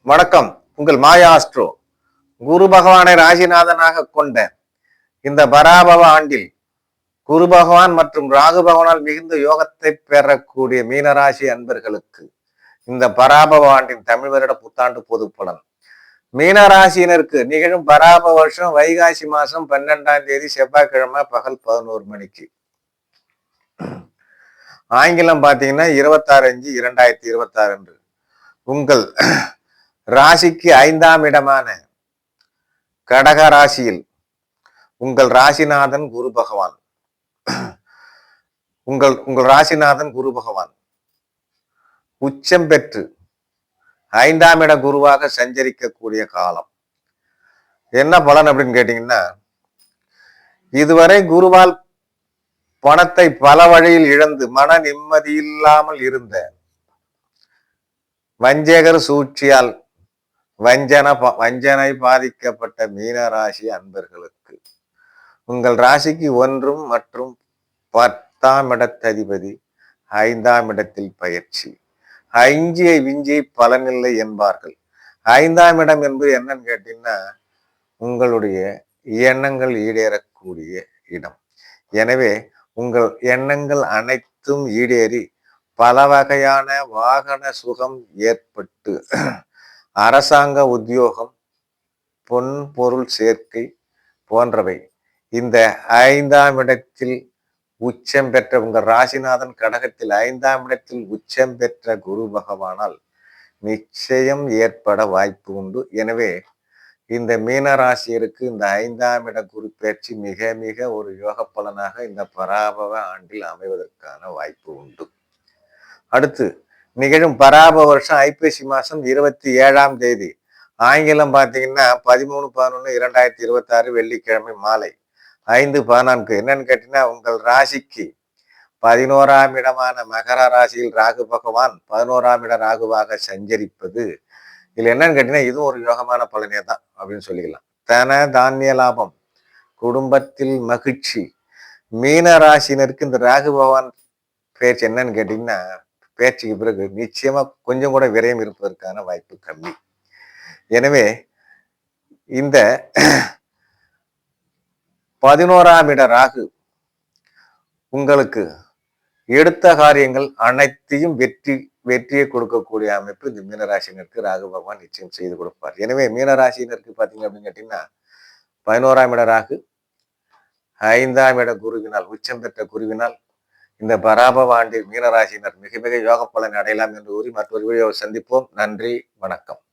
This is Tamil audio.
வணக்கம். உங்கள் மாயா ஆஸ்ட்ரோ. குரு பகவானை ராசிநாதனாக கொண்ட இந்த பராபவ ஆண்டில் குரு பகவான் மற்றும் ராகு பகவானால் மிகுந்த யோகத்தை பெறக்கூடிய மீனராசி அன்பர்களுக்கு இந்த பராபவ ஆண்டின் தமிழ் வருட புத்தாண்டு பொது பலன். மீனராசியினருக்கு நிகழும் பராபவ வருஷம் வைகாசி மாசம் 12ஆம் தேதி செவ்வாய்க்கிழமை பகல் 11 மணிக்கு. ஆங்கிலம் பாத்தீங்கன்னா 26/5/2026 என்று உங்கள் ராசிக்கு 5ஆம் இடமான கடக ராசியில் உங்கள் ராசிநாதன் குரு பகவான் உங்கள் ராசிநாதன் குரு பகவான் உச்சம் பெற்று 5ஆம் இட குருவாக சஞ்சரிக்கக்கூடிய காலம். என்ன பலன் அப்படின்னு கேட்டீங்கன்னா, இதுவரை குருவால் பணத்தை பல வழியில் இழந்து மன நிம்மதி இல்லாமல் இருந்த வஞ்சகர் சூழ்ச்சியால் வஞ்சனை பாதிக்கப்பட்ட மீனராசி அன்பர்களுக்கு உங்கள் ராசிக்கு 1 மற்றும் 10ஆம் இடத்ததிபதி 5ஆம் இடத்தில் பயிற்சி. அஞ்சியை விஞ்சி பலனில்லை என்பார்கள். 5ஆம் இடம் என்பது என்னன்னு கேட்டீங்கன்னா, உங்களுடைய எண்ணங்கள் ஈடேறக்கூடிய இடம். எனவே உங்கள் எண்ணங்கள் அனைத்தும் ஈடேறி பல வகையான வாகன சுகம் ஏற்பட்டு அரசாங்க உத்தியோகம், பொன் பொருள் சேர்க்கை போன்றவை இந்த 5ஆம் இடத்தில் உச்சம் பெற்ற உங்கள் ராசிநாதன் கடகத்தில் 5ஆம் இடத்தில் உச்சம் பெற்ற குரு பகவானால் நிச்சயம் ஏற்பட வாய்ப்பு உண்டு. எனவே இந்த மீன ராசியருக்கு இந்த 5ஆம் இட குரு பயிற்சி மிக மிக ஒரு யோக பலனாக இந்த பராபவ ஆண்டில் அமைவதற்கான வாய்ப்பு உண்டு. அடுத்து நிகழும் பராபவ வருஷம் ஐப்பசி மாசம் 27ஆம் தேதி, ஆங்கிலம் பார்த்தீங்கன்னா 13/11/2026 வெள்ளிக்கிழமை மாலை 5:14. என்னன்னு கேட்டீங்கன்னா, உங்கள் ராசிக்கு 11ஆம் இடமான மகர ராசியில் ராகு பகவான் 11ஆம் இட ராகுவாக சஞ்சரிப்பது. இதுல என்னன்னு கேட்டீங்கன்னா, இதுவும் ஒரு யோகமான பலனே தான் அப்படின்னு சொல்லிக்கலாம். தன தானிய லாபம், குடும்பத்தில் மகிழ்ச்சி. மீன ராசினருக்கு இந்த ராகு பகவான் பேச்சு என்னன்னு கேட்டீங்கன்னா, பேச்சுக்கு பிறகு நிச்சயமா கொஞ்சம் கூட விரயம் இருப்பதற்கான வாய்ப்பு கம்மி. எனவே இந்த 11ஆம் இட ராகு உங்களுக்கு எடுத்த காரியங்கள் அனைத்தையும் வெற்றியை கொடுக்கக்கூடிய அமைப்பு இந்த மீனராசினருக்கு ராகு பகவான் நிச்சயம் செய்து கொடுப்பார். எனவே மீனராசினருக்கு பார்த்தீங்க அப்படின்னு கேட்டீங்கன்னா, 11ஆம் இட ராகு 5ஆம் இட குருவினால் உச்சம் பெற்ற குருவினால் இந்த பராபவ ஆண்டில் மீனராசினர் மிக மிக யோக பலன் அடையலாம் என்று கூறி மற்றொரு வீடியோவை சந்திப்போம். நன்றி, வணக்கம்.